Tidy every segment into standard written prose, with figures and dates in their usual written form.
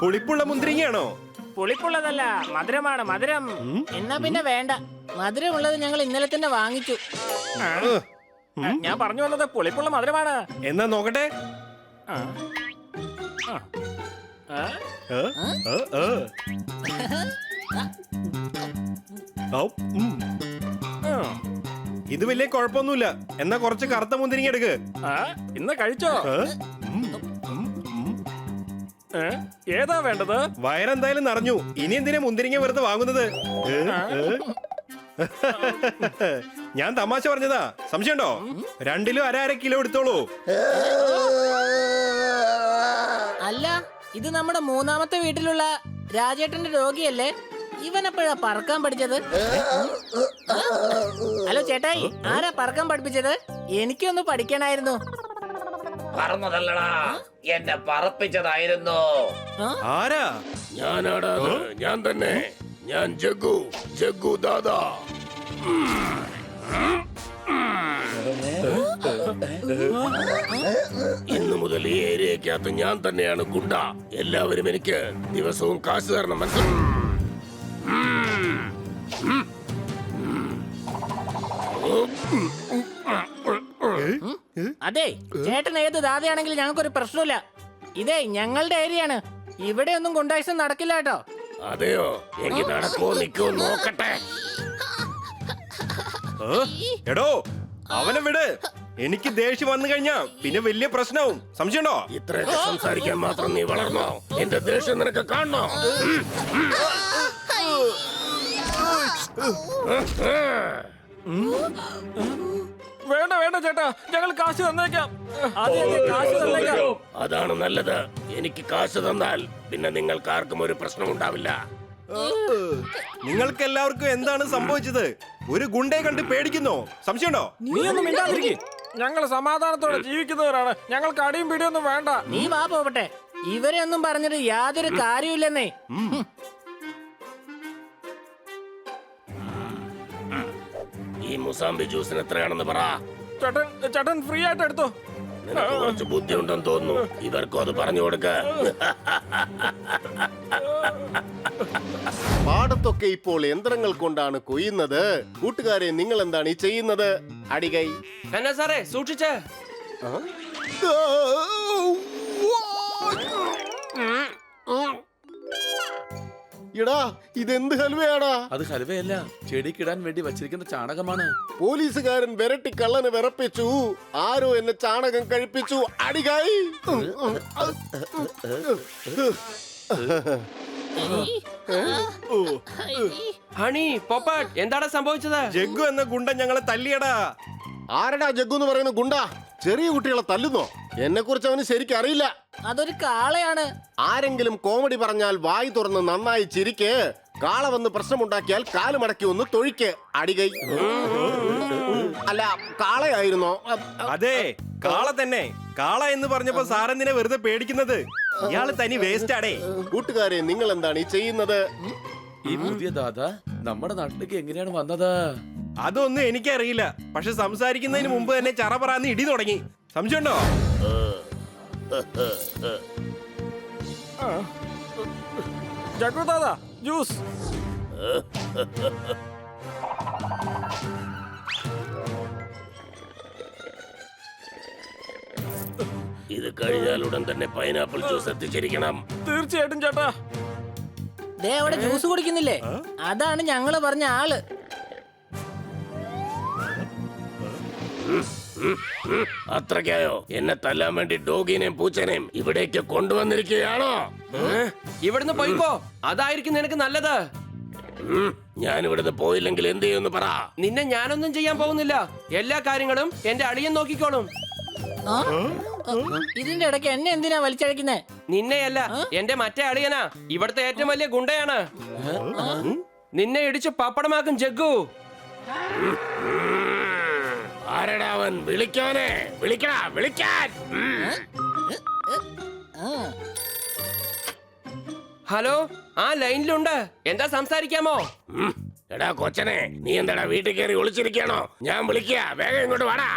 പുളിപ്പുള്ള മുന്തിരിങ്ങയാണോ? പുളിപ്പുള്ളതല്ല, മധുരമാണ്, മധുരം. എന്നാ പിന്നെ വേണ്ട, മധുരമുള്ളത് ഞങ്ങൾ ഇന്നലെ തന്നെ വാങ്ങിച്ചു. ഞാൻ പറഞ്ഞു വന്നത് പുളിപ്പുള്ള മധുരമാണ്. എന്നാ നോക്കട്ടെ. ആ. ആ. ആ? ഔ, ഇത് വലിയ കുഴപ്പമൊന്നുമില്ല. എന്നാ കുറച്ച് കറുത്ത മുന്തിരിങ്ങ എടുക്ക്. ഇന്ന് കഴിച്ചോ? ഏതാ വേണ്ടത്? വയറെന്തായാലും നിറഞ്ഞു. ഇനി എന്തിനാ മുന്തിരിങ്ങ വെറുതെ വാങ്ങുന്നത്? ഞാൻ തമാശ പറഞ്ഞതാ, സംശയമുണ്ടോ? 2 1/2 കിലോ എടുത്തോളൂ. അല്ല, ഇത് നമ്മുടെ 3ാമത്തെ വീട്ടിലുള്ള രാജേട്ടന്റെ രോഗിയല്ലേ? ഇവനെപ്പോഴാ പറക്കാൻ പഠിച്ചത്? ഹലോ ചേട്ടായി, ആരാ പറക്കാൻ പഠിപ്പിച്ചത്? എനിക്കൊന്ന് പഠിക്കണായിരുന്നു. പറന്നതല്ലടാ, എന്നെ പറപ്പിച്ചതായിരുന്നു. ആരാ? ഞാനാടാ, ഞാൻ തന്നെ. ഞാൻ ജഗ്ഗു ദാദാ. ഇന്നു മുതൽ ഈ ഏരിയക്കകത്ത് ഞാൻ തന്നെയാണ് ഗുണ്ട. എല്ലാവരും എനിക്ക് ദിവസവും കാശ് തരണം, മനസ്സിലായി? അതെ, ചേട്ടൻ ഏത് ദാതയാണെങ്കിലും ഞങ്ങൾക്കൊരു പ്രശ്നമില്ല. ഇതേ ഞങ്ങളുടെ ഏരിയയാണ്, ഇവിടെ ഒന്നും ഗുണ്ടായിസം നടക്കില്ല കേട്ടോ. അതെയോ? എങ്കിൽ നടക്കോ നിക്കോ നോക്കട്ടെ. എടോ, അവനെ വിട്. എനിക്ക് ദേഷ്യം വന്നു കഴിഞ്ഞാ പിന്നെ വലിയ പ്രശ്നവും. സംശയമുണ്ടോ? ഇത്രയൊക്കെ സംസാരിക്കാൻ മാത്രം നീ വളർന്നോ? എന്റെ ദേഷ്യം നിനക്ക് കാണണോ? വേണ്ട വേണ്ട ചേട്ടാ, ഞങ്ങൾ കാശ് തന്നേക്കാം. കാശ് തന്നേക്കാം. അതാണ് നല്ലത്. എനിക്ക് കാശ് തന്നാൽ പിന്നെ നിങ്ങൾക്ക് ആർക്കും ഒരു പ്രശ്നം ഉണ്ടാവില്ല. നിങ്ങൾക്ക് എല്ലാവർക്കും എന്താണ് സംഭവിച്ചത്? ഒരു ഗുണ്ടയെ കണ്ട് പേടിക്കുന്നോ? സംശയമുണ്ടോ? നീ ഒന്നും മിണ്ടാതിരിക്കും. ഞങ്ങൾ സമാധാനത്തോടെ ജീവിക്കുന്നവരാണ്. ഞങ്ങൾക്ക് അടിയും പിടിയൊന്നും വേണ്ട. നീ വാ പോവട്ടെ. ഇവരെ ഒന്നും പറഞ്ഞിട്ട് യാതൊരു കാര്യമില്ലെന്നേ. ഈ മുസാമ്പി ജ്യൂസിന് എത്രയാണെന്ന് പറ. ചേട്ടൻ ഫ്രീ ആയിട്ട് എടുത്തോ. നിനക്ക് കുറച്ച് ബുദ്ധിയുണ്ടെന്ന് തോന്നുന്നു. ഇവർക്കും അത് പറഞ്ഞു കൊടുക്ക. പാടത്തൊക്കെ ഇപ്പോൾ യന്ത്രങ്ങൾ കൊണ്ടാണ് കൊയ്യുന്നത്. കൂട്ടുകാരെ, നിങ്ങൾ എന്താണ് ഈ ചെയ്യുന്നത്? അടികൈ എന്നാ സാറേ, സൂക്ഷിച്ച്. എടാ, ഇതെന്ത് ഹൽവയാടാ? അത് ഹൽവയല്ല, ചെടിക്കിടാൻ വേണ്ടി വച്ചിരിക്കുന്ന ചാണകമാണ്. പോലീസുകാരൻ വിരട്ടി കള്ളനെ വിറപ്പിച്ചു. ആരോ എന്നെ ചാണകം കഴിപ്പിച്ചു. അടികൈ. ഹണി, പോപ്പട്ട്, എന്താണ് സംഭവിച്ചത്? ജഗ്ഗു എന്ന ഗുണ്ട ഞങ്ങളെ തല്ലിയടാ. ആരടാ ജഗ്ഗു എന്ന് പറയുന്ന ഗുണ്ട? ചെറിയ കുട്ടികളെ തല്ലുന്നോ? എന്നെ കുറിച്ച് അവന് ശരിക്കും അറിയില്ല. അതൊരു കാളയാണ്. ആരെങ്കിലും കോമഡി പറഞ്ഞാൽ വായി തുറന്ന് നന്നായി ചിരിക്ക്. കാള വന്ന് പ്രശ്നമുണ്ടാക്കിയാൽ കാല് മടക്കി ഒന്ന് തൊഴിക്ക്. അടികൈ. അല്ല, കാളയായിരുന്നോ? അതെ, കാള തന്നെ. കാള എന്ന് പറഞ്ഞപ്പോ സാറെന്തിനെ വെറുതെ പേടിക്കുന്നത്? ഇയാള് തനി വേസ്റ്റ് ആടേ. കൂട്ടുകാരെ, നിങ്ങൾ എന്താണ് ഈ ചെയ്യുന്നത്? ഈ പുതിയ ദാദ നമ്മുടെ നാട്ടിലേക്ക് എങ്ങനെയാണ് വന്നത്? അതൊന്നും എനിക്കറിയില്ല. പക്ഷെ സംസാരിക്കുന്നതിന് മുമ്പ് തന്നെ ചറപറാന്ന് ഇടി തുടങ്ങി. സംശയമുണ്ടോ? ജഗ്ഗു ദാദാ, ജ്യൂസ്. ഇത് കഴിഞ്ഞാൽ ഉടൻ തന്നെ പൈനാപ്പിൾ ജ്യൂസ് എത്തിച്ചിരിക്കണം. തീർച്ചയായിട്ടും ചേട്ടാ. ദേ അവിടെ ജ്യൂസ് കുടിക്കുന്നില്ലേ? അതാണ് ഞങ്ങള് പറഞ്ഞ ആള്. അത്രയ്ക്കായോ? എന്നെ തല്ലാൻ വേണ്ടി ഡോഗിനെയും പൂച്ചനെയും ഇവിടേക്ക് കൊണ്ടുവന്നിരിക്കുകയാണോ? ഇവിടുന്ന് പോയിപ്പോ, അതായിരിക്കും നിനക്ക് നല്ലത്. ഞാൻ ഇവിടുന്ന് പോയില്ലെങ്കിൽ എന്ത് ചെയ്യുമെന്ന് പറ. നിന്നെ ഞാനൊന്നും ചെയ്യാൻ പോകുന്നില്ല. എല്ലാ കാര്യങ്ങളും എന്റെ അളിയൻ നോക്കിക്കോളും. ഇതിന്റെ ഇടയ്ക്ക് എന്നെ എന്തിനാ വലിച്ചഴിക്കുന്നേ? നിന്നെയല്ല, എന്റെ മറ്റേ അളിയനാ. ഇവിടുത്തെ ഏറ്റവും വലിയ ഗുണ്ടയാണ്. നിന്നെ ഇടിച്ച് പപ്പടമാക്കും ജഗ്ഗു. ആരടാ അവൻ? വിളിക്കാനേ, വിളിക്കടാ, വിളിക്കാൻ. ഹലോ, ആ ലൈനിലുണ്ട്. എന്താ സംസാരിക്കാമോ? എടാ കൊച്ചനെ, നീ എന്താടാ വീട്ടിൽ കയറി ഒളിച്ചിരിക്കണോ? ഞാൻ വിളിക്കാ, വേഗം ഇങ്ങോട്ട് വാടാ.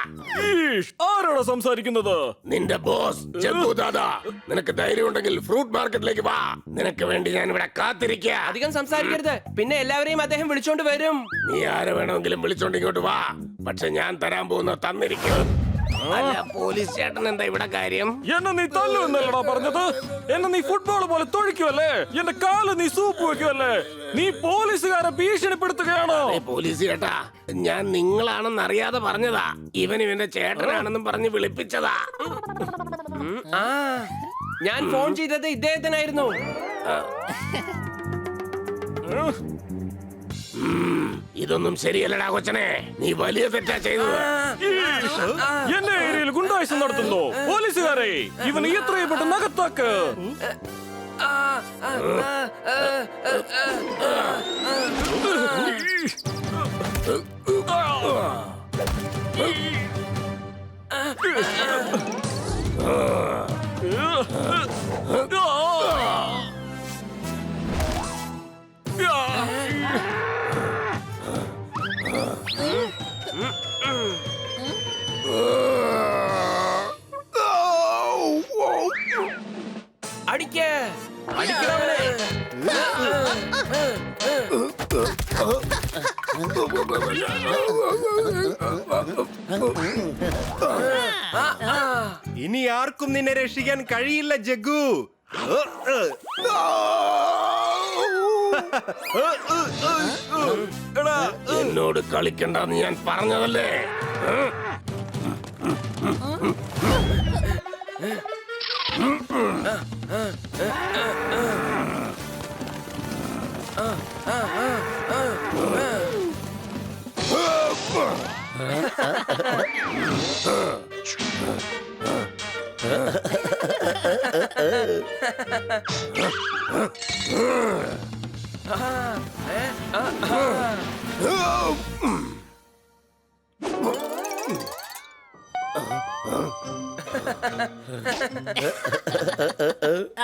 ആരോടാ സംസാരിക്കുന്നത്? നിന്റെ ബോസ് ജഗ്ഗു ദാദാ. നിനക്ക് ധൈര്യം ഉണ്ടെങ്കിൽ ഫ്രൂട്ട് മാർക്കറ്റിലേക്ക് വാ. നിനക്ക് വേണ്ടി ഞാൻ ഇവിടെ കാത്തിരിക്കാ. അധികം സംസാരിക്കരുത്, പിന്നെ എല്ലാവരെയും അദ്ദേഹം വിളിച്ചോണ്ട് വരും. നീ ആരെ വേണമെങ്കിലും വിളിച്ചോണ്ട് ഇങ്ങോട്ട് വാ. പക്ഷെ ഞാൻ തരാൻ പോകുന്ന തന്നിരിക്കും. അല്ല, പോലീസ് ചേട്ടൻ എന്താ ഇവിടെ കാര്യം? എന്നെ നീ തല്ലു എന്നല്ലടാ പറഞ്ഞത്? എന്നെ നീ ഫുട്ബോൾ പോലെ തൊഴിക്കുമല്ലേ? എന്റെ കാല് നീ സൂപ്പ് വെക്കുമല്ലേ? നീ പോലീസുകാരെ ഭീഷണിപ്പെടുത്തുകയാണോ? പോലീസ് ചേട്ടാ, ഞാൻ നിങ്ങളാണെന്ന് അറിയാതെ പറഞ്ഞതാ. ഇവന്റെ ചേട്ടനാണെന്നും പറഞ്ഞ് വിളിപ്പിച്ചതാ. ആ, ഞാൻ ഫോൺ ചെയ്തത് ഇദ്ദേഹത്തിനായിരുന്നു. ഇതൊന്നും ശരിയല്ലടാ കൊച്ചനെ. നീ വലിയ തെറ്റാ ചെയ്തത്. എന്റെ ഏരിയയിൽ ഗുണ്ടായിസം നടത്തുന്നു. പോലീസുകാരെ, ഇവന് എത്രയും പെട്ടെന്ന് അകത്താക്ക്. അടിക്ക്, അടിക്കണവനെ. ഇനി ആർക്കും നിന്നെ രക്ഷിക്കാൻ കഴിയില്ല ജഗ്ഗു. എന്നോട് കളിക്കണ്ടെന്ന് ഞാൻ പറഞ്ഞതല്ലേ?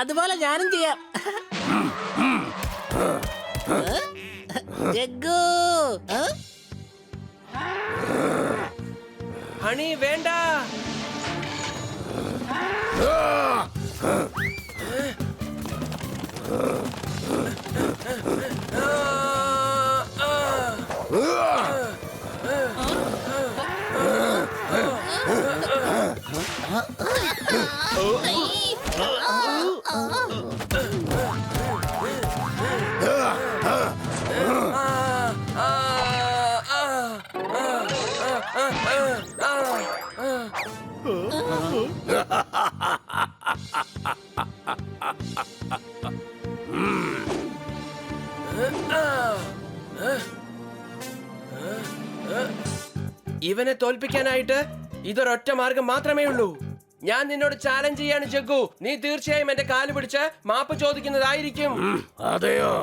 അതുപോലെ ഞാനും ചെയ്യാം. ജഗ്ഗു, ഹണി വേണ്ട. ഇവനെ തോൽപ്പിക്കാനായിട്ട് ഇതൊരൊറ്റ മാർഗം മാത്രമേ ഉള്ളൂ. ഞാൻ നിന്നോട് ചാലഞ്ച് ചെയ്യാണ് ജഗ്ഗു. നീ തീർച്ചയായും എന്റെ കാല് പിടിച്ച് മാപ്പ് ചോദിക്കുന്നതായിരിക്കും. അതെയോ?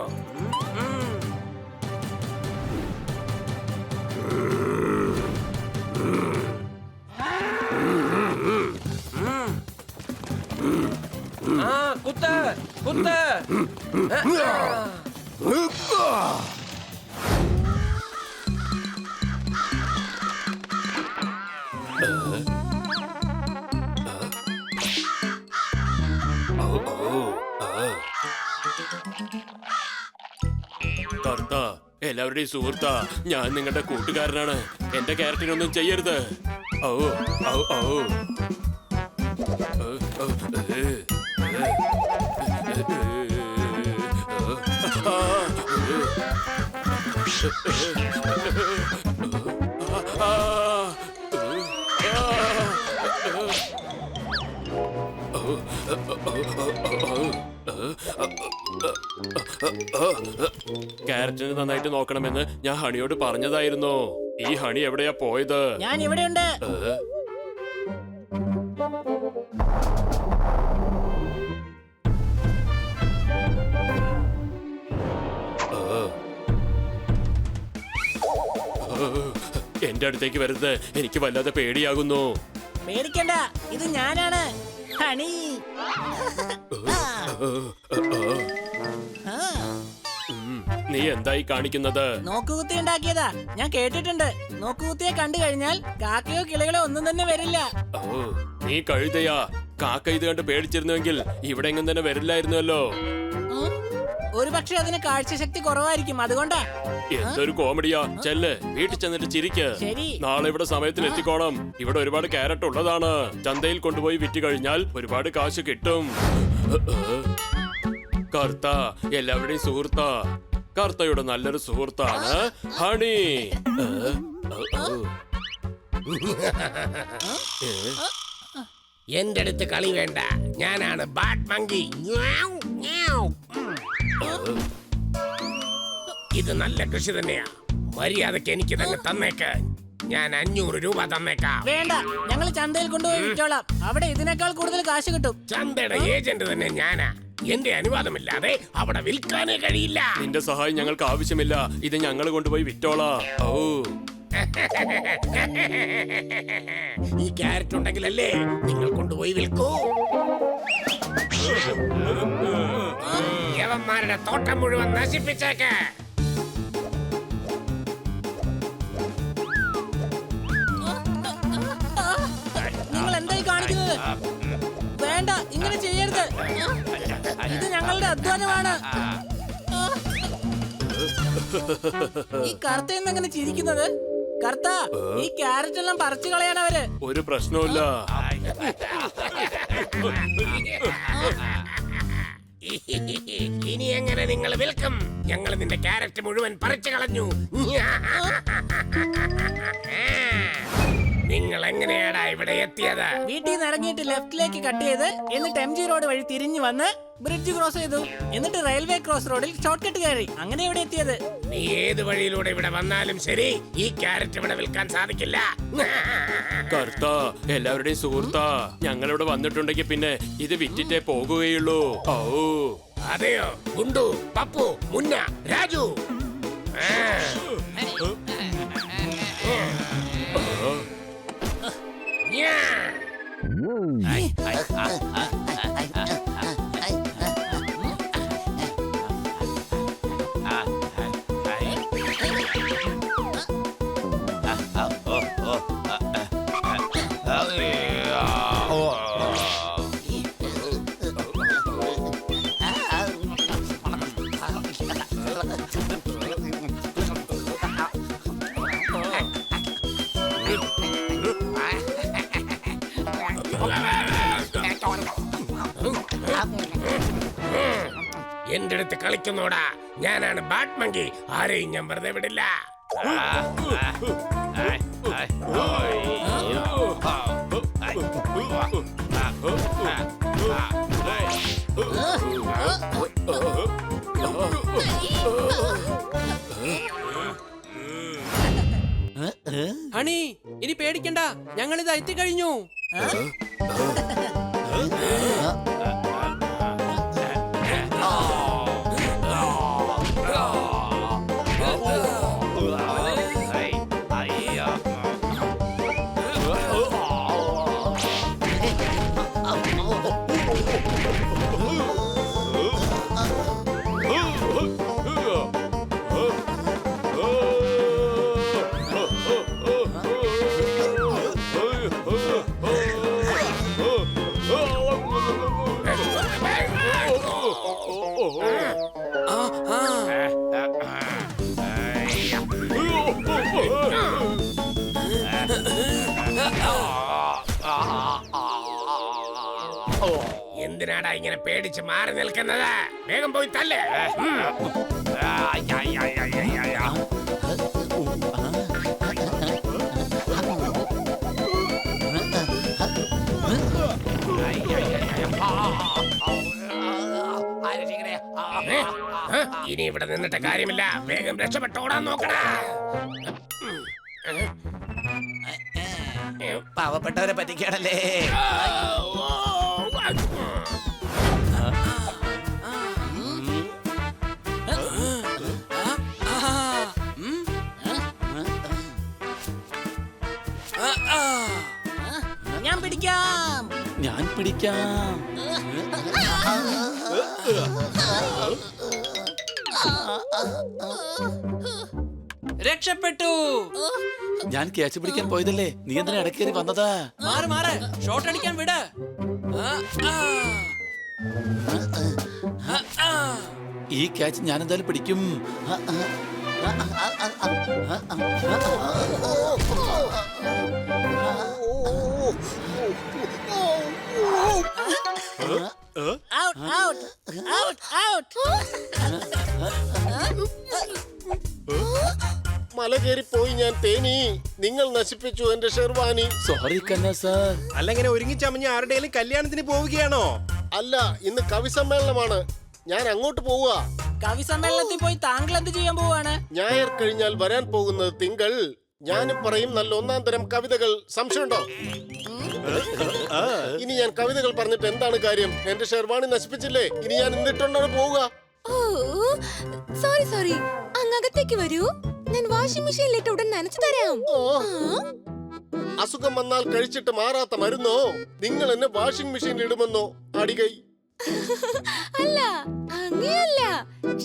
ആ, കുത്ത് കുത്ത്. കർത്താ, എല്ലാവരുടെയും സുഹൃത്താ, ഞാൻ നിങ്ങളുടെ കൂട്ടുകാരനാണ്. എന്റെ ക്യാരക്ടറിനൊന്നും ചെയ്യരുത്. ഓ ഓ ഓ ക്യാരറ്റിന് നന്നായിട്ട് നോക്കണമെന്ന് ഞാൻ ഹണിയോട് പറഞ്ഞതായിരുന്നു. ഈ ഹണി എവിടെയാ പോയത്? ഞാൻ ഇവിടെയുണ്ട്. എന്റെ അടുത്തേക്ക് വരുന്നത് എനിക്ക് വല്ലാതെ പേടിയാകുന്നു. പേടിക്കണ്ട, ഇത് ഞാനാണ് ഹണി. നീ എന്തായി കാണിക്കുന്നത്? നോക്കുകുത്തി ഉണ്ടാക്കിയതാ. ഞാൻ കേട്ടിട്ടുണ്ട്, നോക്കുകുത്തിയെ കണ്ടു കഴിഞ്ഞാൽ കാക്കയോ കിളികളോ ഒന്നും തന്നെ വരില്ല. ഓ, നീ കഴുതയാ. കാക്ക ഇത് കണ്ട് പേടിച്ചിരുന്നുവെങ്കിൽ ഇവിടെ എങ്ങും തന്നെ വരില്ലായിരുന്നല്ലോ. ഒരു പക്ഷെ അതിന് കാഴ്ചശക്തി കുറവായിരിക്കും, അതുകൊണ്ടാ. എന്തൊരു കോമഡിയാ. ചെല്ല്, വീട്ടിൽ ചെന്നിട്ട് ചിരിക്ക്. ശരി. നാളെ ഇവിടെ സമയത്തിന് എത്തിക്കോണം. ഇവിടെ ഒരുപാട് ക്യാരറ്റ് ഉള്ളതാണ്. ചന്തയിൽ കൊണ്ടുപോയി വിറ്റ് കഴിഞ്ഞാൽ ഒരുപാട് കാശ് കിട്ടും. കർത്ത എല്ലാവരുടെയും സുഹൃത്താ. കർത്തയുടെ നല്ലൊരു സുഹൃത്താണ് ഹണി. എന്റെ അടുത്ത് കളി വേണ്ട. ഞാനാണ് ബാറ്റ് മങ്കി. ഇത് നല്ല കൃഷി തന്നെയാ. മര്യാദക്ക് എനിക്ക് തന്നെ തന്നേക്ക്. ഞാൻ 500 രൂപ തന്നേക്കാം. വേണ്ട, ഞങ്ങൾ ചന്തയിൽ കൊണ്ടുപോയി വിറ്റോളാം. അവിടെ ഇതിനേക്കാൾ കൂടുതൽ കാശ് കിട്ടും. ചന്തയുടെ ഏജന്റ് തന്നെ ഞാനാ. എന്റെ അനുവാദമില്ലാതെ അവിടെ വിൽക്കാനേ കഴിയില്ല. നിന്റെ സഹായം ഞങ്ങൾക്ക് ആവശ്യമില്ല. ഇത് ഞങ്ങൾ കൊണ്ടുപോയി വിറ്റോളാം. ഓ, ഈ ക്യാരറ്റ് ഉണ്ടെങ്കിലല്ലേ നിങ്ങൾ കൊണ്ടുപോയി വിൽക്കൂ. യവന്മാരുടെ തോട്ടം മുഴുവൻ നശിപ്പിച്ചേക്ക്. നിങ്ങൾ എന്തായി കാണിക്കുന്നത്? വേണ്ട, ഇങ്ങനെ ചെയ്യരുത്. ഇത് ഞങ്ങളുടെ അധ്വാനമാണ്. ഈ കറുത്ത എന്നെങ്ങനെ ചിരിക്കുന്നത്? കറുത്ത, ഈ ക്യാരറ്റ് എല്ലാം പറിച്ചു കളയാണവര്. ഒരു പ്രശ്നവുമില്ല. ഇനി എങ്ങനെ നിങ്ങൾ വിൽക്കും? ഞങ്ങൾ നിന്റെ ക്യാരറ്റ് മുഴുവൻ പറിച്ചു കളഞ്ഞു. നിങ്ങൾ എങ്ങനെയാടാ ഇവിടെ എത്തിയത്? വീട്ടിൽ നിന്ന് ഇറങ്ങിയിട്ട് ലെഫ്റ്റിലേക്ക് കട്ട് ചെയ്ത് എന്നിട്ട് MG റോഡ് വഴി തിരിഞ്ഞു വന്ന് ബ്രിഡ്ജ് ക്രോസ് ചെയ്തു. എന്നിട്ട് റെയിൽവേ ക്രോസ് റോഡിൽ ഷോർട്ട് കട്ട് കയറി. അങ്ങനെ ഇവിടെ എത്തിയത്. നീ ഏത് വഴിയിലൂടെ ഇവിടെ വന്നാലും ശരി, ഈ ക്യാരറ്റ് ഇവിടെ വിൽക്കാൻ സാധിക്കില്ല. കർത്ത എല്ലാവരുടെയും സുഹൃത്താ. ഞങ്ങൾ ഇവിടെ വന്നിട്ടുണ്ടെങ്കിൽ പിന്നെ ഇത് വിറ്റിട്ടേ പോകുകയുള്ളൂ. ഓ, അതെയോ? ഗുണ്ടു, പപ്പു, മുന്ന, രാജു. എന്റെ അടുത്ത് കളിക്കുന്നോടാ. ഞാനാണ് ബാറ്റ് മങ്കി. ആരെയും ഞാൻ വെറുതെ വിടില്ല. ഹണി, ഇനി പേടിക്കണ്ട. ഞങ്ങൾ ഇത് എത്തിക്കഴിഞ്ഞു. എന്തിനാടാ ഇങ്ങനെ പേടിച്ച് മാറി നിൽക്കുന്നത്? വേഗം പോയി തല്ലേ. ഇനി ഇവിടെ നിന്നിട്ട് കാര്യമില്ല. വേഗം രക്ഷപ്പെട്ടോടാൻ നോക്കടാ. പാവപ്പെട്ടവരെ പറ്റിക്കാണല്ലേ. ഞാൻ പിടിക്കാം. ഞാൻ പിടിക്കാം. രക്ഷപ്പെട്ടു. ഞാൻ ക്യാച്ച് പിടിക്കാൻ പോയതല്ലേ, നീ എന്തിനാ ഇടക്കേറി വന്നതാ? മാറ് മാറ്, ഷോട്ട് അടിക്കാൻ വിട്. ഈ ക്യാച്ച് ഞാൻ എന്തായാലും പിടിക്കും. Out out out out. മല കയറിപ്പോയി ഞാൻ തേനി. നിങ്ങൾ നശിപ്പിച്ചു എന്റെ ഷെർവാനി. Sorry കന്ന sir. അല്ല ഇങ്ങനെ ഒരുങ്ങിച്ചമഞ്ഞ് ആരുടെയും കല്യാണത്തിന് പോവുകയാണോ? അല്ല, ഇന്ന് കവി സമ്മേളനമാണ്. ഞാൻ അങ്ങോട്ട് പോവുക. കവി സമ്മേളനത്തിൽ പോയി താങ്കൾ എന്ത് ചെയ്യാൻ പോവാണ്? ഞായർ കഴിഞ്ഞാൽ വരാൻ പോകുന്നത് തിങ്കൾ. ഞാനും പറയും നല്ല ഒന്നാം തരം കവിതകൾ. സംശയമുണ്ടോ? ഇനി ഞാൻ കവിതകൾ പറഞ്ഞിട്ട് എന്താണ് കാര്യം? എന്റെ ഷെർവാണി നശിപ്പിച്ചില്ലേ? ഇനി ഞാൻ എന്നിട്ടുണ്ടാണ് പോവുക. ഓ സോറി സോറി, അങ്ങകത്തേക്ക് വരൂ. ഞാൻ വാഷിംഗ് മെഷീനിലിട്ട് ഉടൻ നനച്ചു തരാം. അസുഖം വന്നാൽ കഴിച്ചിട്ട് മാറാത്ത മരുന്നോ? നിങ്ങൾ എന്നെ വാഷിംഗ് മെഷീനിൽ ഇടുമെന്നോ? അടികൈ. അല്ല, അങ്ങനെയല്ല,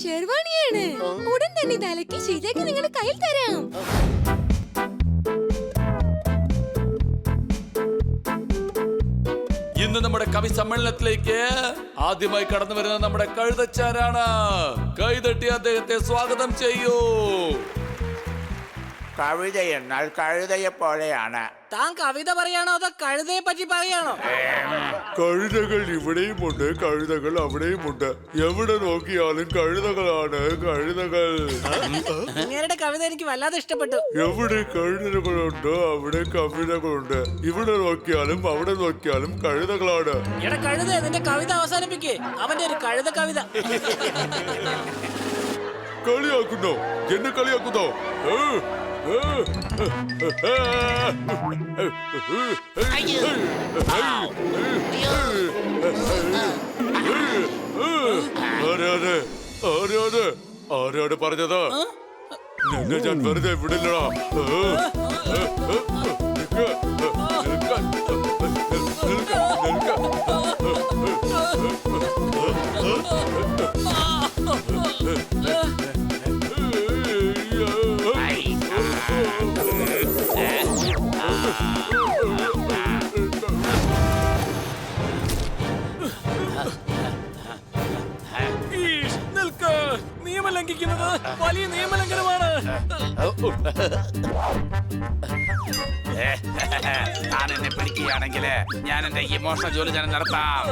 ഷെർവാണിയാണ്. ഉടൻ തന്നെ ഇത് അലക്കി ശരിയാക്കി നിങ്ങളുടെ കയ്യിൽ തരാം. ഇന്ന് നമ്മുടെ കവി സമ്മേളനത്തിലേക്ക് ആദ്യമായി കടന്നു വരുന്നത് നമ്മുടെ കഴുതച്ചാരാണ്. കൈതട്ടി അദ്ദേഹത്തെ സ്വാഗതം ചെയ്യൂ. കവിത എന്നാൽ കഴുതയെ പോലെയാണ്. താൻ കവിത പറയാണോ അതോ കഴുതയെ പറ്റി പറയാണോ? കഴുതകൾ ഇവിടെയുമുണ്ട്, കഴുതകൾ അവിടെയുമുണ്ട്. എവിടെ നോക്കിയാലും കഴുതകളാണ്, കഴുതകൾ. ഇങ്ങേരുടെ കവിത എനിക്ക് വല്ലാതെ ഇഷ്ടപ്പെട്ടു. എവിടെ കഴുതകളുണ്ടോ അവിടെ കവിതകളുണ്ട്. ഇവിടെ നോക്കിയാലും അവിടെ നോക്കിയാലും കഴുതകളാണ്. എടാ കഴുത, നിന്റെ കവിത അവസാനിപ്പിക്കേ. അവന്റെ ഒരു കഴുത കവിത. കളിയാക്കുന്നോ? എന്നെ കളിയാക്കുന്നോ? ആരാണ് ആരാണ് ആരാണ് പറഞ്ഞത്? നിന്നെ ഞാൻ വെറുതെ വിടില്ലടാ. നിൽക്ക്. നിയമം ലംഘിക്കുന്നത് വലിയ നിയമലംഘനമാണ്. താൻ എന്നെ പിടിക്കുകയാണെങ്കിൽ ഞാൻ എന്റെ ഇമോഷണൽ ജോലി ഞാൻ നടത്താം.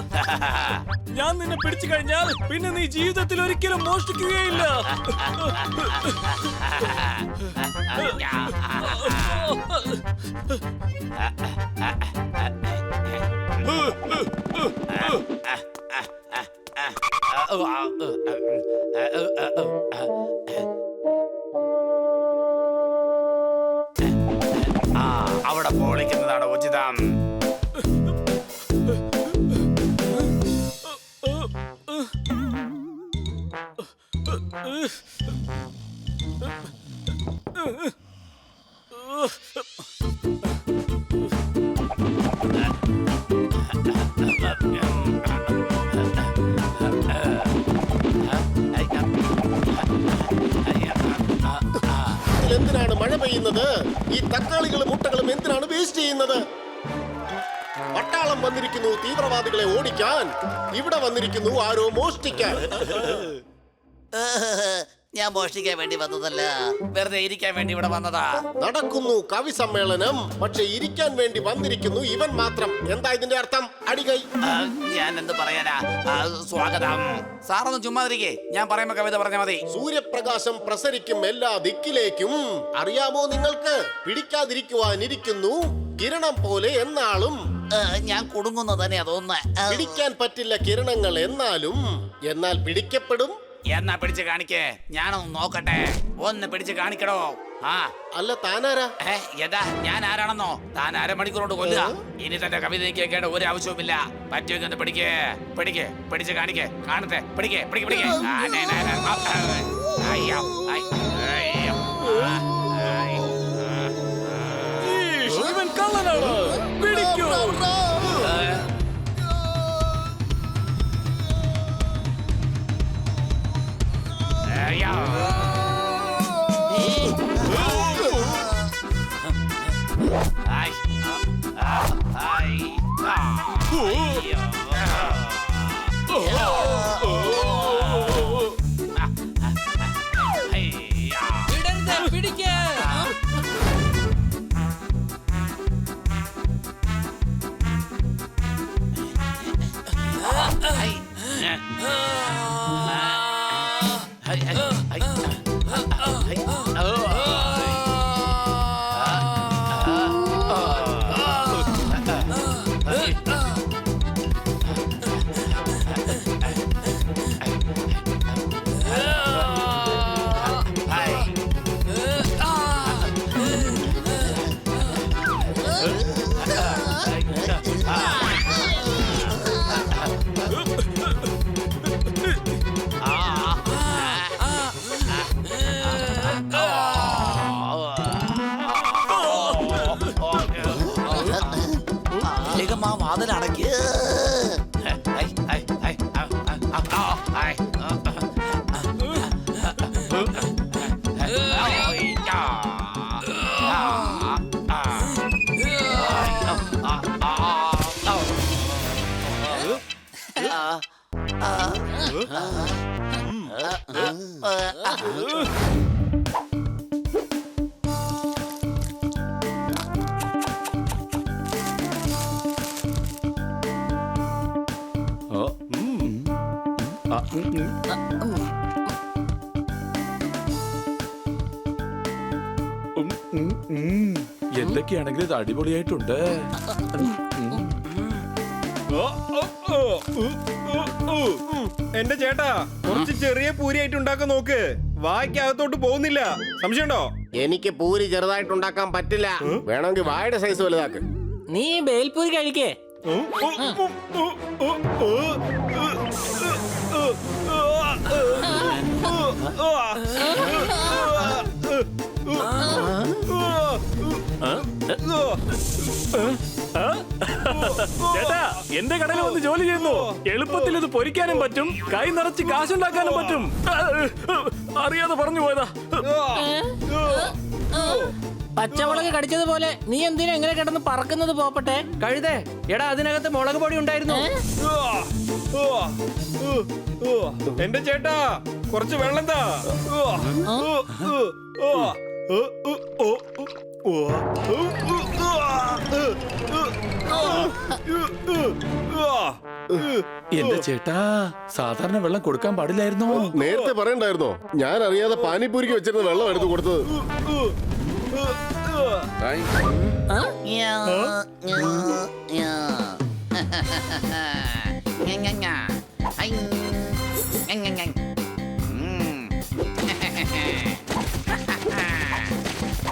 ഞാൻ നിന്നെ പിടിച്ചു കഴിഞ്ഞാൽ പിന്നെ നീ ജീവിതത്തിൽ ഒരിക്കലും മോഷ്ടിക്കുകയില്ല. അവിടെ പൊളിക്കുന്നതാണ് ഉചിതം. എന്തിനാണ് മഴ പെയ്യുന്നത്? ഈ തക്കാളികളും മുട്ടകളും എന്തിനാണ് വേസ്റ്റ് ചെയ്യുന്നത്? പട്ടാളം വന്നിരിക്കുന്നു തീവ്രവാദികളെ ഓടിക്കാൻ. ഇവിടെ വന്നിരിക്കുന്നു ആരോ മോഷ്ടിക്കാൻ. ഞാൻ മോഷ്ടിക്കാൻ വേണ്ടി വന്നതല്ല, വെറുതെ ഇരിക്കാൻ വേണ്ടി ഇവിടെ വന്നതാ. നടക്കുന്നു കവി സമ്മേളനം, പക്ഷെ ഇരിക്കാൻ വേണ്ടി വന്നിരിക്കുന്നു ഇവൻ മാത്രം. എന്താ ഇതിന്റെ അർത്ഥം? അടികൈ. ഞാൻ എന്ത് പറയാനാ? സ്വാഗതം. സാറൊന്നും ചുമ്മാതിരിക്കേ, ഞാൻ പറയുമ്പോ കവിത പറഞ്ഞാൽ മതി. സൂര്യപ്രകാശം പ്രസരിക്കും എല്ലാ ദിക്കിലേക്കും. അറിയാമോ നിങ്ങൾക്ക്? പിടിക്കാതിരിക്കുവാനിരിക്കുന്നു കിരണം പോലെ എന്നാളും. ഞാൻ കുടുങ്ങുന്നു തന്നെ, അതൊന്ന് പിടിക്കാൻ പറ്റില്ല കിരണങ്ങൾ എന്നാലും. എന്നാൽ പിടിക്കപ്പെടും. എന്നാ പിടിച്ച് കാണിക്കേ, ഞാനൊന്ന് നോക്കട്ടെ. ഒന്ന് പിടിച്ച് കാണിക്കടോ. ആ അല്ല, താനാരാ? യഥാ ഞാൻ ആരാണെന്നോ? താൻ അരമണിക്കൂർ കൊണ്ട് കൊല്ലുക. ഇനി തന്റെ കവിത കേൾക്കേണ്ട ഒരു ആവശ്യവുമില്ല. പറ്റുമെങ്കിൽ ഒന്ന് പിടിക്കേ, പിടിക്കേ, പിടിച്ച് കാണിക്കേ, കാണട്ടെ. പിടിക്കേ, പിടിക്കേ, പിടിക്കേ. അയ്യോ, അയ്യോ. ഇവൻ കള്ളനാണ്. പിടിക്കൂ. വിടരുത്, പിടിക്ക്. വാതിലടക്ക്. എന്തൊക്കെയാണെങ്കിലും ഇത് അടിപൊളിയായിട്ടുണ്ട്. എന്റെ ചേട്ടാ കുറച്ച് ചെറിയ പൂരിയായിട്ട് ഉണ്ടാക്കാൻ നോക്ക്. വായ്ക്കകത്തോട്ട് പോകുന്നില്ല. സംശയമുണ്ടോ? എനിക്ക് പൂരി ചെറുതായിട്ടുണ്ടാക്കാൻ പറ്റില്ല. വേണമെങ്കിൽ വായുടെ സൈസ് വലുതാക്ക്. നീ ബേൽപൂരി കഴിക്കേ. ചേട്ടാ എന്റെ കടയിൽ വന്ന് ജോലി ചെയ്യുന്നു. എളുപ്പത്തിൽ ഇത് പൊരിക്കാനും പറ്റും, കൈ നിറച്ച് കാശുണ്ടാക്കാനും പറ്റും. അറിയാതെ പറഞ്ഞു പോയതാ. പച്ചമുളക് കടിച്ചതുപോലെ നീ എന്തിനാ എങ്ങനെ കിടന്ന് പറക്കുന്നത് പോപ്പട്ടെ? കഴുതേ, എടാ അതിനകത്ത് മുളക് പൊടി ഉണ്ടായിരുന്നു. എന്റെ ചേട്ടാ കുറച്ച് വെള്ളം താ. എന്റെ ചേട്ടാ, സാധാരണ വെള്ളം കൊടുക്കാൻ പാടില്ലായിരുന്നോ? നേരത്തെ പറയണ്ടായിരുന്നോ? ഞാൻ അറിയാതെ പാനിപ്പൂരിക്ക് വെച്ചിരുന്ന വെള്ളം എടുത്തു കൊടുത്തത്.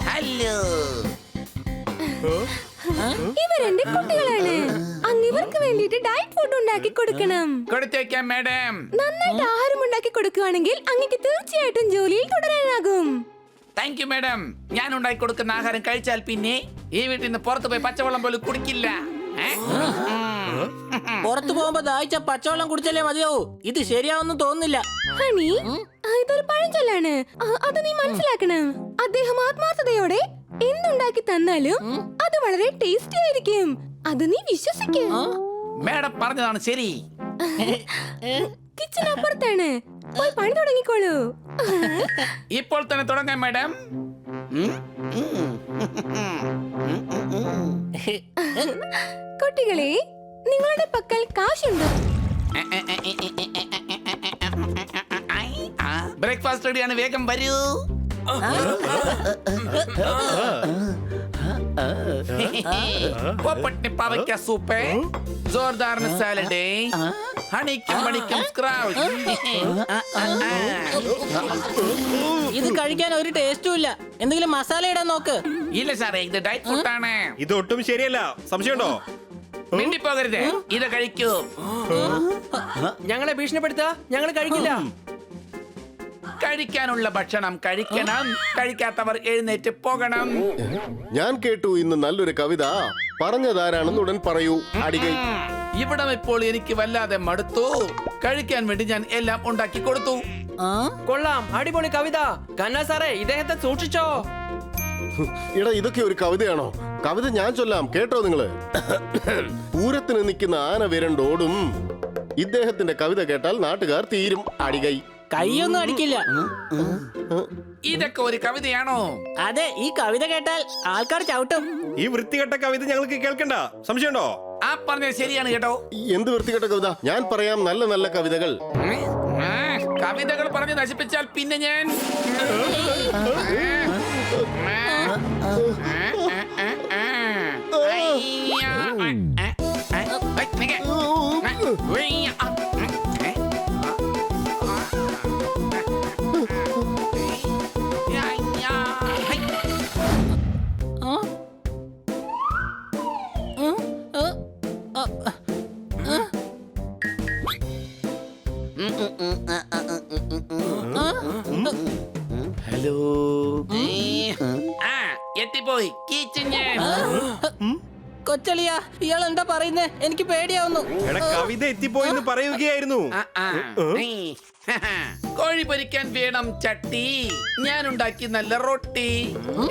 ഹലോ, ഇവരെന്റെ കുട്ടികളാണ്. അങ്ങ് ഇവർക്ക് വേണ്ടിട്ട് ഡയറ്റ് ഫുഡ് ഉണ്ടാക്കി കൊടുക്കണം. കൊടുത്തേക്കാം മാഡം. നന്നായിട്ട് ആഹാരം ഉണ്ടാക്കി കൊടുക്കുകയാണെങ്കിൽ അങ്ങക്ക് തീർച്ചയായിട്ടും ജോലിയിൽ തുടരാനാകും. Thank you madam. ഞാൻ ഉണ്ടാക്കി കൊടുക്കുന്ന ആഹാരം കഴിച്ചാൽ പിന്നെ ഈ വീട്ടിൽ നിന്ന് പുറത്തു പോയി പച്ചവെള്ളം പോലും കുടിക്കില്ല. പുറത്തു പോകുമ്പോ ദാഹിച്ച പച്ചവെള്ളം കുടിച്ചല്ലേ മതിയാവൂ. ഇത് ശരിയാവൊന്നും തോന്നുന്നില്ല. ഹണി, ഇതൊരു പഴഞ്ചൊല്ലാണ്. അത് നീ മനസ്സിലാക്കണം. അദ്ദേഹം ആത്മാർത്ഥതയോടെ എന്തുണ്ടാക്കി തന്നാലും അത് വളരെ ടേസ്റ്റി ആയിരിക്കും. അത് നീ വിശ്വസിക്കും. മാഡം പറഞ്ഞതാണ് ശരി. കിച്ചൺ അപ്പുറത്താണ്. പോയി പണി തുടങ്ങിക്കോളൂ. ഇപ്പോൾ തന്നെ തുടങ്ങാം മാഡം. കുട്ടികളെ, നിങ്ങളുടെ പക്കൽ കാശുണ്ടോ? ബ്രേക്ക്ഫാസ്റ്റ് റെഡിയാണ്, വേഗം വരൂ. പോപ്പട്ടിന് പാവയ്ക്ക സൂപ്പ്, ജോർദാറിന് സാലഡ്, ഹണിക്കും മണിക്കും സ്ക്രൗച്ച്. ഇത് കഴിക്കാൻ ഒരു ടേസ്റ്റും ഇല്ല. എന്തെങ്കിലും മസാല ഇടാൻ നോക്ക്. ഇല്ല സാറേ, ഇത് ഡയറ്റ് ഫുഡാണ്. ഇതൊട്ടും ശരിയല്ല. സംശയമുണ്ടോ? മിണ്ടിപ്പോകരുത്, ഇത് കഴിക്കൂ. ഞങ്ങളെ ഭീഷണിപ്പെടുത്താ, ഞങ്ങൾ കഴിക്കില്ല. കഴിക്കാനുള്ള ഭക്ഷണം കഴിക്കണം, കഴിക്കാത്തവർ എഴുന്നേറ്റ് പോകണം. ഞാൻ കേട്ടു ഇന്ന് നല്ലൊരു കവിത. പറഞ്ഞതാരാണെന്ന് ഉടൻ പറയൂ. അടികൈ. ഇവിടം ഇപ്പോൾ എനിക്ക് വല്ലാതെ മടുത്തു. കഴിക്കാൻ വേണ്ടി ഞാൻ എല്ലാം ഉണ്ടാക്കി കൊടുത്തു. കൊള്ളാം, അടിപൊളി കവിത. കന്നാ സാറേ, ഇദ്ദേഹത്തെ സൂക്ഷിച്ചോ. എടാ ഇതൊക്കെ ഒരു കവിതയാണോ? കവിത ഞാൻ ചൊല്ലാം, കേട്ടോ നിങ്ങള്. പൂരത്തിന് നിൽക്കുന്ന ആന വിരണ്ടോടും. ഇദ്ദേഹത്തിന്റെ കവിത കേട്ടാൽ നാട്ടുകാർ തീരും. അടികൈ. കൈയൊന്നും അടിക്കില്ല. ഇതൊക്കെ ഒരു കവിതയാണോ? അതെ, ഈ കവിത കേട്ടാൽ ആൾക്കാർ ചവിട്ടും. ഈ വൃത്തികെട്ട കവിത ഞങ്ങൾക്ക് കേൾക്കണ്ട. സംശയമുണ്ടോ? ആ പറഞ്ഞത് ശരിയാണ് കേട്ടോ. എന്ത് വൃത്തികെട്ട കവിത? ഞാൻ പറയാം നല്ല നല്ല കവിതകൾ. കവിതകൾ പറഞ്ഞ് നശിപ്പിച്ചാൽ പിന്നെ ഞാൻ ഹലോ. എത്തിപ്പോയി കീച്ചു ഞാൻ. കൊച്ചളിയ, ഇയാൾ എന്താ പറയുന്നേ? എനിക്ക് പേടിയാവുന്നു. എടാ കവിത എത്തിപ്പോയെന്ന് പറയുകയായിരുന്നു. കോഴി പൊരിക്കാൻ വേണം ചട്ടി, ഞാൻ ഉണ്ടാക്കി നല്ല റൊട്ടി.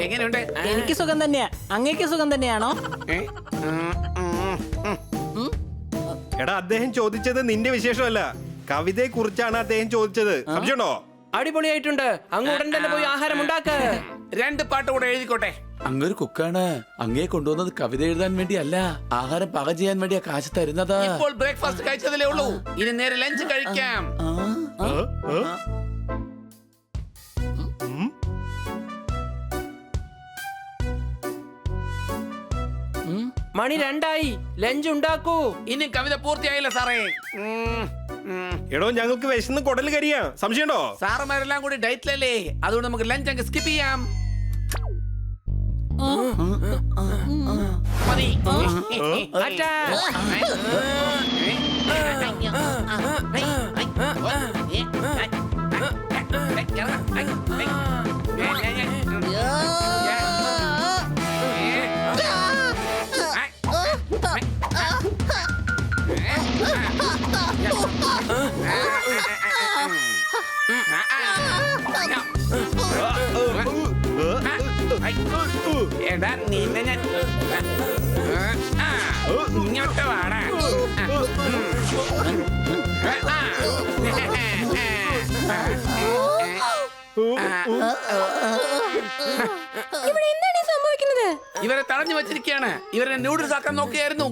എങ്ങനെയുണ്ട്? എനിക്ക് സുഖം തന്നെയാ. അങ്ങേക്ക് സുഖം തന്നെയാണോ? എടാ അദ്ദേഹം ചോദിച്ചത് നിന്റെ വിശേഷമല്ല, കവിതയെ കുറിച്ചാണ് അദ്ദേഹം ചോദിച്ചത്. സംശയമുണ്ടോ? അടിപൊളിയായിട്ടുണ്ട്. അങ്ങ് ഉടൻ തന്നെ പോയി ആഹാരം ഉണ്ടാക്ക. 2 പാട്ട് കൂടെ എഴുതിക്കോട്ടെ. അങ്ങൊരു കുക്കാണ്. അങ്ങേ കൊണ്ടുവന്നത് കവിത എഴുതാൻ വേണ്ടിയല്ല, ആഹാരം പാകം ചെയ്യാൻ വേണ്ടിയാ കാശ് തരുന്നത്. ഇപ്പോൾ ബ്രേക്ക്ഫാസ്റ്റ് കഴിച്ചതിലേ ഉള്ളൂ, ഇനി നേരെ ലഞ്ച് കഴിക്കാം. മണി 2 ലഞ്ച് ഉണ്ടാക്കൂ. ഇനി കവിത പൂർത്തിയായില്ല സാറേ. എടോ ഞങ്ങൾക്ക് വിശന്ന് കുടൽ കരിയാ. സംശയമുണ്ടോ? സാറുമാരെല്ലാം കൂടി ഡയറ്റിലല്ലേ, അതുകൊണ്ട് നമുക്ക് ലഞ്ച് അങ്ങ് സ്കിപ്പ് ചെയ്യാം. മതി. അച്ഛാ. എടാ നിന്നെ ഞാൻ ഇങ്ങോട്ട് വാടാ. ഇവിടെ എന്താണ് ഈ സംഭവിക്കുന്നത്? ഇവരെ തടഞ്ഞു വെച്ചിരിക്കുകയാണ്. ഇവരെ നൂഡിൽസ് ആക്കാൻ നോക്കിയായിരുന്നു.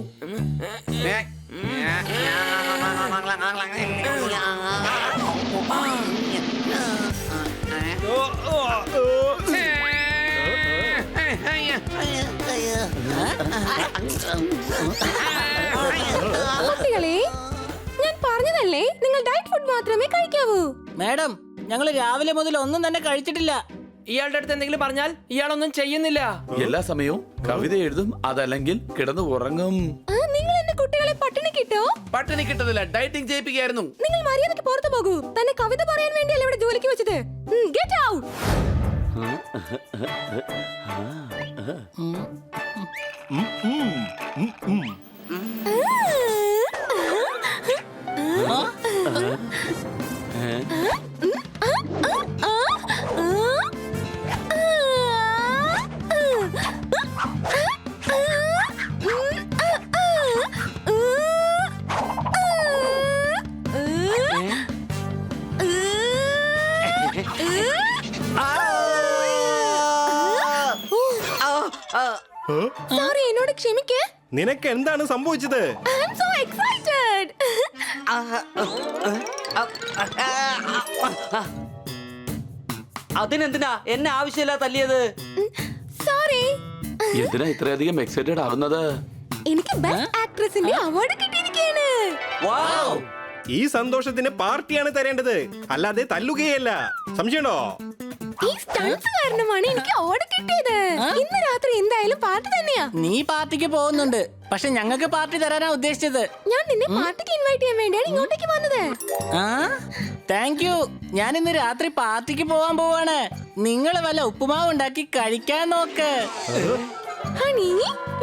കുട്ടികളെ, ഞാൻ പറഞ്ഞതല്ലേ നിങ്ങൾ ഡയറ്റ് ഫുഡ് മാത്രമേ കഴിക്കാവൂ. മാഡം, ഞങ്ങൾ രാവിലെ മുതൽ ഒന്നും തന്നെ കഴിച്ചിട്ടില്ല. ഇയാളുടെ അടുത്ത് എന്തെങ്കിലും പറഞ്ഞാൽ ഇയാളൊന്നും ചെയ്യുന്നില്ല. എല്ലാ സമയവും കവിത എഴുതും, അതല്ലെങ്കിൽ കിടന്ന് ഉറങ്ങും. നിങ്ങൾ എന്റെ കുട്ടികളെ പട്ടിണി കിട്ടോ? പട്ടിണി കിട്ടതില്ല, ഡയറ്റിംഗ് ചെയ്യിപ്പിക്കായിരുന്നു. നിങ്ങൾ മര്യാദയ്ക്ക് പുറത്തു പോകൂ. തന്നെ കവിത പറയാൻ വേണ്ടിയല്ല ഇവിടെ ജോലിക്ക് വെച്ചത്. Get out. സോറി, എന്നോട് ക്ഷമിക്കേ. നിനക്ക് എന്താണ് സംഭവിച്ചത്? I am so excited. അതിനെന്തിനാ എന്നെ ആവശ്യമില്ല തല്ലിയത്? സോറി. എന്തിനാ ഇത്രയധികം എക്സൈറ്റഡ് ആവുന്നത്? എനിക്ക് ബെസ്റ്റ് ആക്ട്രസിന്റെ അവാർഡ് കിട്ടിയിരിക്കുകയാണ്. വാവ്! ഈ സന്തോഷത്തിന് പാർട്ടിയാണ് തരേണ്ടത്, അല്ലാതെ തല്ലുകയല്ല. സംശയമുണ്ടോ? ഈ സ്റ്റൺസ് കാരണമാണ് എനിക്ക് അവാർഡ് കിട്ടിയത്. ഇന്ന് രാത്രി എന്തായാലും പാർട്ടി തന്നെയാ. നീ പാർട്ടിക്ക് പോകുന്നുണ്ട്, പക്ഷെ ഞങ്ങൾക്ക് പാർട്ടി തരാനാ ഉദ്ദേശിച്ചത്. ഞാൻ നിന്നെ പാർട്ടിക്ക് ഇൻവൈറ്റ് ചെയ്യാൻ വേണ്ടിയാണ് ഇങ്ങോട്ടേക്ക് വന്നത്. Thank you. ഞാൻ ഇന്ന് രാത്രി പാർട്ടിക്ക് പോവാൻ പോവാണ്. നിങ്ങൾ വല്ല ഉപ്പുമാവ് ഉണ്ടാക്കി കഴിക്കാൻ നോക്ക്. ഹണി,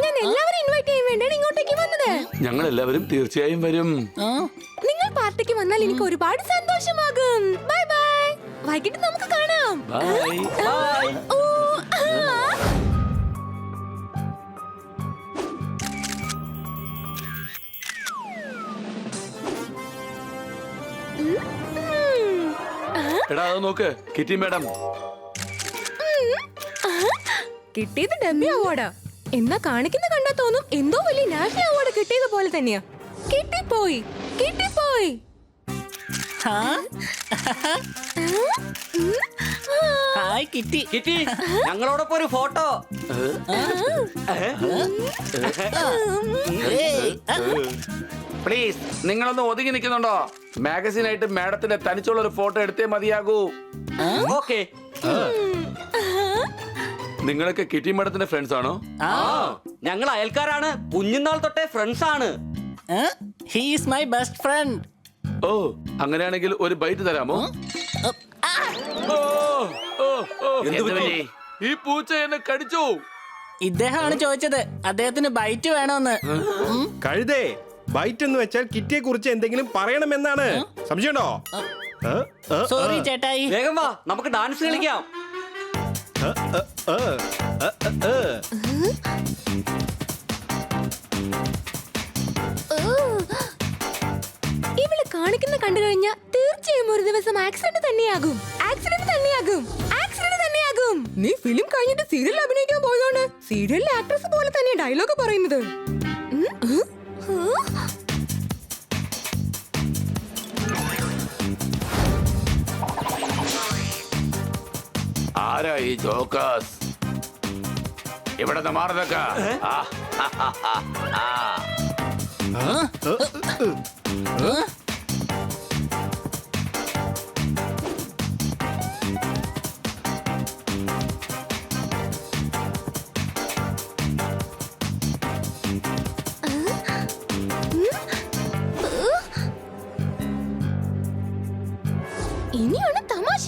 ഞാൻ എല്ലാവരും ഇൻവൈറ്റ് ചെയ്യാൻ വേണ്ടിയാണ് ഇങ്ങോട്ടേക്ക് വന്നത്. ഞങ്ങൾ എല്ലാവരും തീർച്ചയായും വരും. നിങ്ങൾ പാർട്ടിക്ക് വന്നാൽ എനിക്ക് ഒരുപാട് സന്തോഷമാകും. Bye bye. വൈകിട്ട് നമുക്ക് കാണാം. ബൈ. ഓ, ആ. അത് നോക്ക് കിറ്റി മാഡം. കിട്ടിയത് ഡമ്മി അവാർഡാ. എന്നാ കാണിക്കുന്ന കണ്ടാ തോന്നും എന്തോ വലിയ നാഷണൽ അവാർഡ് കിട്ടിയത് പോലെ തന്നെയാ. കിട്ടിപ്പോയി, കിട്ടിപ്പോയി. Hi kitty. കിറ്റി ഞങ്ങളോടൊപ്പം ഒരു ഫോട്ടോ. പ്ലീസ് നിങ്ങളൊന്ന് ഒതുങ്ങി നിൽക്കുന്നുണ്ടോ? മാഗസിനായിട്ട് മാഡത്തിന്റെ തനിച്ചുള്ള ഒരു ഫോട്ടോ എടുത്തേ മതിയാകൂ. ഓക്കെ. നിങ്ങളൊക്കെ കിറ്റി മാഡത്തിന്റെ ഫ്രണ്ട്സ് ആണോ? ഞങ്ങൾ അയൽക്കാരാണ്. കുഞ്ഞുനാൾ തൊട്ടേ ഫ്രണ്ട്സ് ആണ്. He is my best friend. ഓ അങ്ങനെയാണെങ്കിൽ ഒരു ബൈറ്റ് തരാമോ? ഈ പൂച്ച എന്നെ കടിച്ചു. ഇദ്ദേഹമാണ് ചോദിച്ചത് അദ്ദേഹത്തിന് ബൈറ്റ് വേണമെന്ന്. കഴുതേ, ബൈറ്റ് എന്ന് വെച്ചാൽ കിറ്റിയെ കുറിച്ച് എന്തെങ്കിലും പറയണമെന്നാണ്. സംശയമുണ്ടോ? സോറി ചേട്ടായി. വേഗം വാ, നമുക്ക് ഡാൻസ് കളിക്കാം. ഇവള് കാണിക്കുന്ന കണ്ടു കഴിഞ്ഞാൽ തീർച്ചയായും ഒരു ദിവസം ആക്സിഡന്റ് തന്നെയാകും. ആക്സിഡന്റ് തന്നെയാകും. ആക്സിഡന്റ് തന്നെയാകും. നീ ഫിലിം കഴിഞ്ഞിട്ട് സീരിയൽ അഭിനയിക്കാൻ പോയതാണ്. സീരിയലിലെ ആക്ട്രസ് പോലെ തന്നെ ഡയലോഗ് പറയുന്നത്. ആരാ ഈ ജോക്കസ്? ഇവിടെ മാറുന്നക്ക. ഇനിയാണ് തമാശ.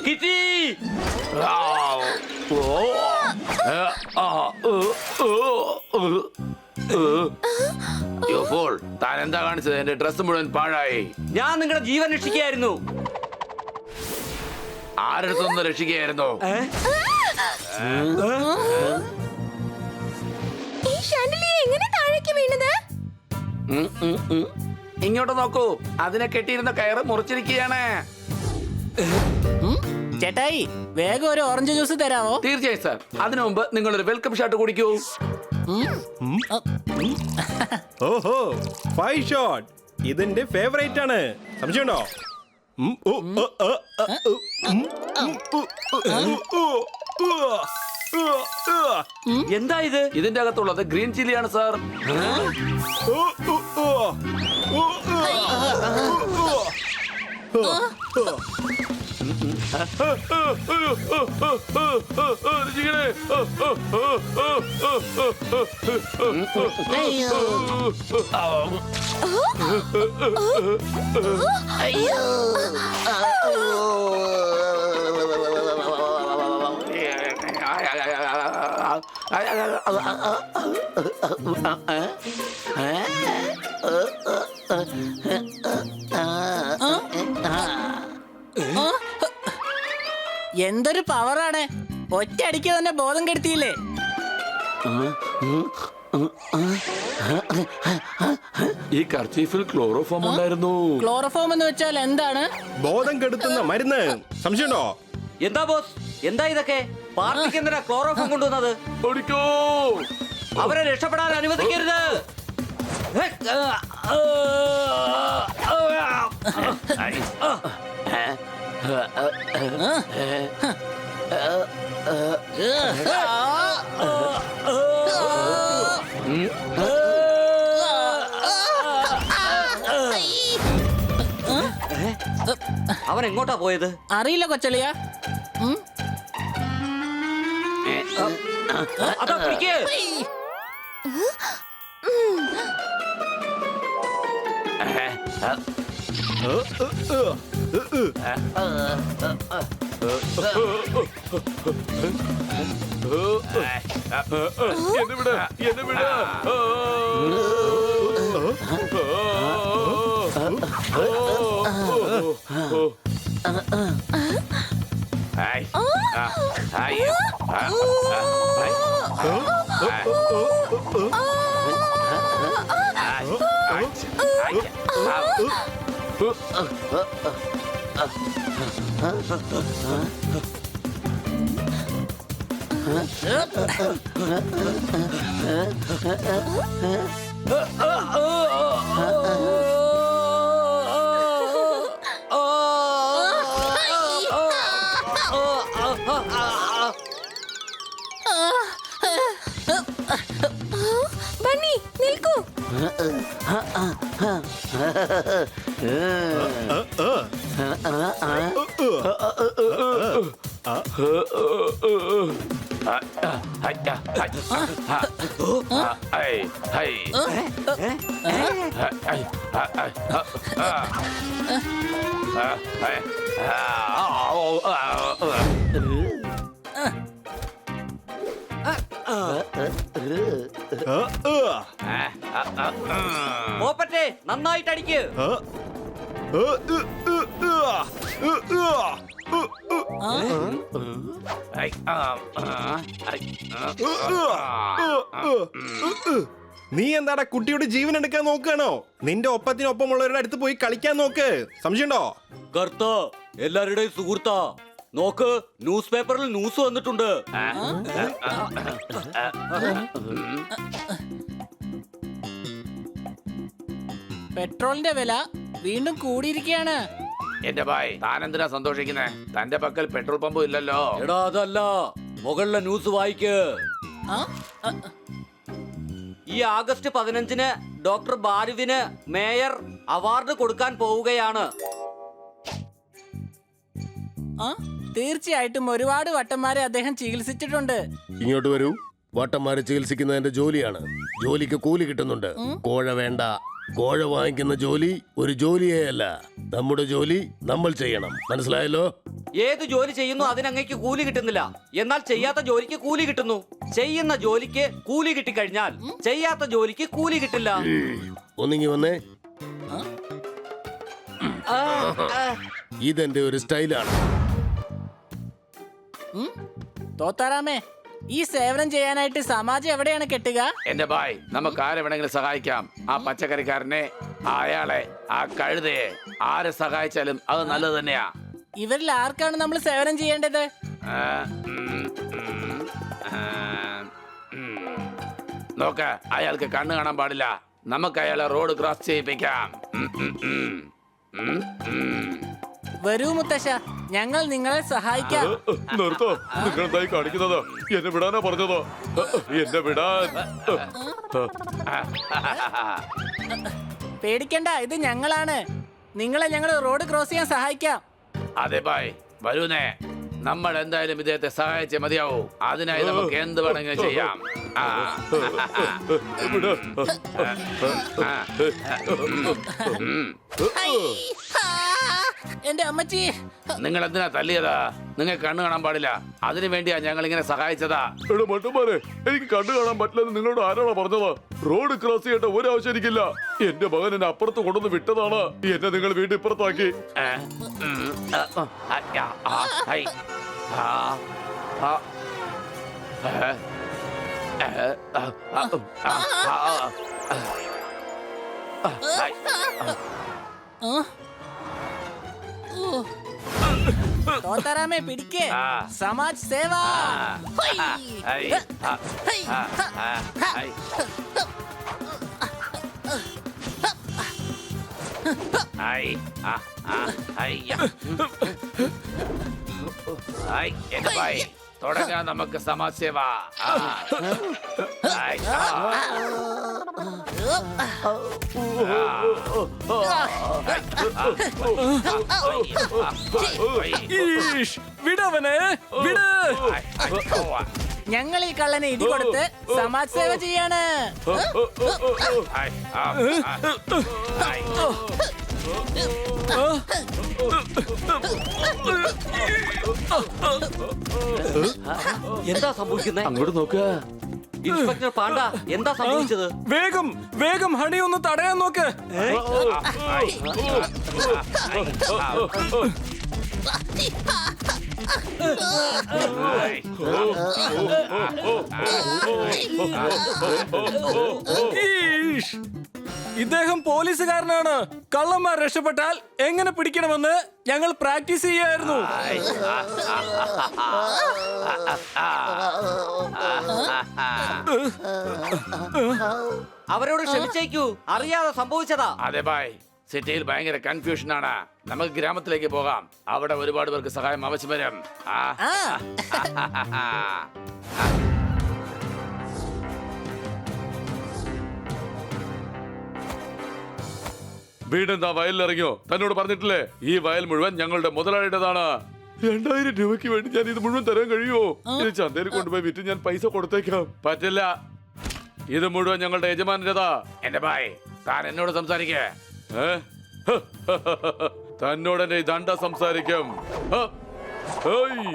കിറ്റി താൻ എന്താ കാണിച്ചത്? എന്റെ ഡ്രസ് മുഴുവൻ പാഴായി. ഞാൻ നിങ്ങളുടെ ജീവൻ രക്ഷിക്കുകയായിരുന്നു. ആരടുത്തൊന്ന് രക്ഷിക്കുകയായിരുന്നു? ഈ ഷാൻഡലിയർ എങ്ങനെ താഴേക്ക് വീണത്? ഇങ്ങോട്ട് നോക്കൂ, അതിനെ കെട്ടിയിരുന്ന കയറ് മുറിച്ചിരിക്കുകയാണ്. ചേട്ടായി വേഗം ഒരു ഓറഞ്ച് ജ്യൂസ് തരാമോ? തീർച്ചയായും സാർ. അതിനു മുമ്പ് നിങ്ങളൊരു വെൽക്കം ഷോട്ട് കുടിക്കൂ. ഓഹോ, 5 ഷോട്ട് ഇതിന്റെ ഫേവറേറ്റ് ആണ്. സംശയമുണ്ടോ? എന്താ ഇത്? ഇതിന്റെ അകത്തുള്ളത് ഗ്രീൻ ചില്ലിയാണ് സാർ. എന്തൊരു പവറാണ്! ഒറ്റയടിക്ക് തന്നെ ബോധം കെടുത്തിയില്ലേ? ഈ കർച്ചീഫിൽ ക്ലോറോഫോം ഉണ്ടായിരുന്നു. ക്ലോറോഫോം എന്ന് വെച്ചാൽ എന്താണ്? ബോധം കെടുത്തുന്ന മരുന്ന്. സംശയമുണ്ടോ? എന്താ ബോസ്, എന്താ ഇതൊക്കെ? പാർട്ടിക്ക് എന്തിനാ ക്ലോറോഫോം കൊണ്ടുവന്നത്? അവരെ രക്ഷപ്പെടാൻ അനുവദിക്കരുത്. അവൻ എങ്ങോട്ടാ പോയത്? അറിയില്ല കൊച്ചളിയ. അതാ പിടിക്ക്. ബണ്ണി നിൽക്കൂ. പോപ്പറ്റെ നന്നായിട്ട് അടിക്ക്. നീ എന്താടാ കുട്ടിയുടെ ജീവൻ എടുക്കാൻ നോക്കുകയാണോ? നിന്റെ ഒപ്പത്തിനൊപ്പമുള്ളവരുടെ അടുത്ത് പോയി കളിക്കാൻ നോക്ക്. സംശയമുണ്ടോ? കർത്ത എല്ലാവരുടെയും സുഹൃത്താ. നോക്ക്, ന്യൂസ് പേപ്പറിൽ ന്യൂസ് വന്നിട്ടുണ്ട്. പെട്രോളിന്റെ വില വീണ്ടും കൂടിയിരിക്കുകയാണ്. എന്റെ ഭായ്, താൻ എന്തിനാ സന്തോഷിക്കുന്നേ? തന്റെ പക്കൽ പെട്രോൾ പമ്പും ഇല്ലല്ലോ. എടാ അതല്ല, മുകളിലെ ന്യൂസ് വായിക്ക്. ആ? ഈ ആഗസ്റ്റ് 15-ന് ഡോക്ടർ ബാരുവിന് മേയർ അവാർഡ് കൊടുക്കാൻ പോവുകയാണ്. ആ? തീർച്ചയായിട്ടും ഒരുപാട് വട്ടന്മാരെ അദ്ദേഹം ചികിത്സിച്ചിട്ടുണ്ട്. ഇങ്ങോട്ട് വരൂ. വട്ടന്മാരെ ചികിത്സിക്കുന്നത് എന്റെ ജോലിയാണ്. ജോലിക്ക് കൂലി കിട്ടുന്നുണ്ട്. കോഴ വേണ്ട. കോഴ വാങ്ങിക്കുന്ന ജോലി ഒരു ജോലിയേ അല്ല. നമ്മുടെ ജോലി നമ്മൾ ചെയ്യണം. മനസ്സിലായല്ലോ? ഏത് ജോലി ചെയ്യുന്നു അതിനങ്ങയ്ക്ക് കൂലി കിട്ടുന്നില്ല. എന്നാൽ ചെയ്യാത്ത ജോലിക്ക് കൂലി കിട്ടുന്നു. ചെയ്യുന്ന ജോലിക്ക് കൂലി കിട്ടിക്കഴിഞ്ഞാൽ ചെയ്യാത്ത ജോലിക്ക് കൂലി കിട്ടില്ല. ഒന്നിങ്ങി വന്നേ. ഇതെന്റെ ഒരു സ്റ്റൈലാണ്. തോത്താറാമേ, ഈ സേവനം ചെയ്യാനായിട്ട് സമാജം എവിടെയാണ് കെട്ടുക? എന്റെ ഭായ്, നമുക്ക് ആരെ വേണമെങ്കിലും സഹായിക്കാം. ആ പച്ചക്കറിക്കാരനെ, അയാളെ, ആ കഴുതയെ, ആരെ സഹായിച്ചാലും അത് നല്ലത് തന്നെയാ. ഇവരിൽ ആർക്കാണ് നമ്മൾ സേവനം ചെയ്യേണ്ടത്? നോക്ക, അയാൾക്ക് കണ്ണ് കാണാൻ പാടില്ല. നമുക്ക് അയാളെ റോഡ് ക്രോസ് ചെയ്യിപ്പിക്കാം. വരൂ മുത്തശ്ശ, ഞങ്ങൾ നിങ്ങളെ സഹായിക്കാം. നിർത്തോ, നിങ്ങൾ എന്തായി കാണിക്കുന്നത്? എന്നെ വിടാനാ പറഞ്ഞത്. എന്നെ വിടാൻ. പേടിക്കണ്ട, ഇത് ഞങ്ങളാണ്. നിങ്ങളെ ഞങ്ങൾ റോഡ് ക്രോസ് ചെയ്യാൻ സഹായിക്കാം. അതെ ഭായ്, വരൂന്നേ. നമ്മൾ എന്തായാലും ഇദ്ദേഹത്തെ സഹായിച്ചേ മതിയാവൂ. അതിനായി നമുക്ക് എന്ത് വേണമെങ്കിലും ചെയ്യാം. എന്റെ അമ്മച്ചി, നിങ്ങൾ എന്തിനാ തല്ലിയതാ? നിങ്ങൾ കണ്ണു കാണാൻ പാടില്ല. അതിനു വേണ്ടിയാ ഞങ്ങൾ ഇങ്ങനെ സഹായിച്ചതാ. എടാ മട്ടന്മാരെ, എനിക്ക് കണ്ണു കാണാൻ പറ്റില്ലെന്ന് നിങ്ങളോട് ആരാണോ പറഞ്ഞത്? റോഡ് ക്രോസ് ചെയ്യേണ്ട ഒരു ആവശ്യം എനിക്കില്ല. എന്റെ മകൻ എന്നെ അപ്പുറത്ത് കൊണ്ടുവന്ന് വിട്ടതാണ്. എന്നെ നിങ്ങൾ വീണ്ടും ഇപ്പുറത്താക്കി. തോത്താറാമേ പിടിക്കേ. സമാജ് സേവ. എന്റെ ഭായ്, തുടങ്ങാം നമുക്ക് സമാജ് സേവ. വിടവനെ വിട്. ഞങ്ങൾ ഈ കള്ളനെ ഇടി കൊടുത്ത് സമാജ് സേവ ചെയ്യാണ്. എന്താ സംഭവിക്കുന്നത്? അങ്ങോട്ട് നോക്കുക. ഇൻസ്പെക്ടർ പാണ്ഡ, എന്താ സംഭവിച്ചത്? വേഗം വേഗം ഹണി ഒന്ന് തടയാൻ നോക്ക്. ഈഷ്. ഇദ്ദേഹം പോലീസുകാരനാണ്. കള്ളന്മാർ രക്ഷപ്പെട്ടാൽ എങ്ങനെ പിടിക്കണമെന്ന് ഞങ്ങൾ പ്രാക്ടീസ് ചെയ്യായിരുന്നു. അവരോട് ക്ഷമിച്ചേക്കൂ, അറിയാതെ സംഭവിച്ചതാ. അതെ ബായ്, സിറ്റിയിൽ ഭയങ്കര കൺഫ്യൂഷൻ ആണ്. നമുക്ക് ഗ്രാമത്തിലേക്ക് പോകാം. അവിടെ ഒരുപാട് പേർക്ക് സഹായം ആവശ്യം വരും. വീടെന്താ വയലിലിറങ്ങിയോ? തന്നോട് പറഞ്ഞിട്ടില്ലേ ഈ വയൽ മുഴുവൻ ഞങ്ങളുടെ മുതലാളിയുടേതാണ്. 2000 രൂപയ്ക്ക് വേണ്ടി ഞാൻ ഇത് മുഴുവൻ തരാൻ കഴിയുമോ? ഇത് ചന്തയിൽ കൊണ്ടുപോയി വിറ്റ് ഞാൻ പൈസ കൊടുത്തേക്കാം. പറ്റില്ല, ഇത് മുഴുവൻ ഞങ്ങളുടെ യജമാനന്റേതാ. എന്റെ ബായ്, താൻ എന്നോട് സംസാരിക്കേ. തന്നോട് എന്റെ ഈ ദണ്ഡ സംസാരിക്കും. ഹ, ഹേയ്.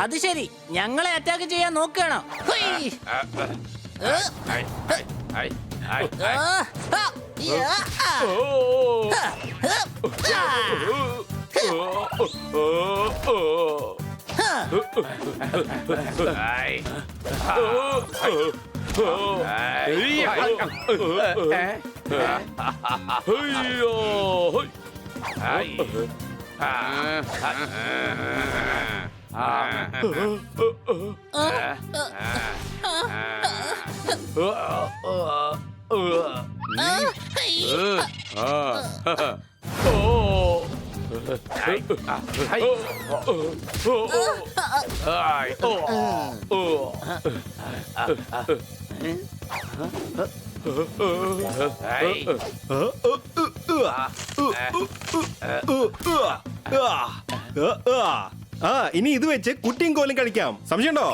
അത് ശരി, ഞങ്ങളെ അറ്റാക്ക് ചെയ്യാൻ നോക്കുകയാണോ? ഹുയ്. ഇനി ഇത് വെച്ച് കുട്ടിയും കോലും കളിക്കാം. സംശയമുണ്ടോ?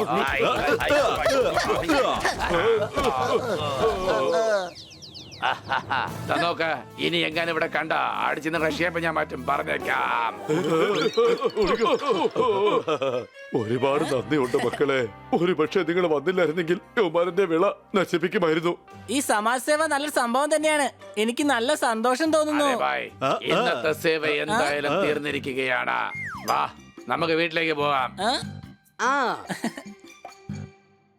നോക്ക്, ഇനി എങ്ങനെ ഇവിടെ കണ്ട അടിച്ചിന്ന് റഷ്യ ഞാൻ മാറ്റും പറഞ്ഞേക്കാം. ഒരുപാട് നന്ദിയുണ്ട് മക്കളെ. ഒരു പക്ഷെ നിങ്ങൾ വന്നില്ലായിരുന്നെങ്കിൽ യുവമാരന്റെ വിള നശിപ്പിക്കുമായിരുന്നു. ഈ സമാജ സേവ നല്ലൊരു സംഭവം തന്നെയാണ്. എനിക്ക് നല്ല സന്തോഷം തോന്നുന്നു. അതെ ബായ്, ഇന്നത്തെ സേവ എന്തായാലും തീർന്നിരിക്കുകയാണ്. വാ, നമുക്ക് വീട്ടിലേക്ക് പോകാം. ആ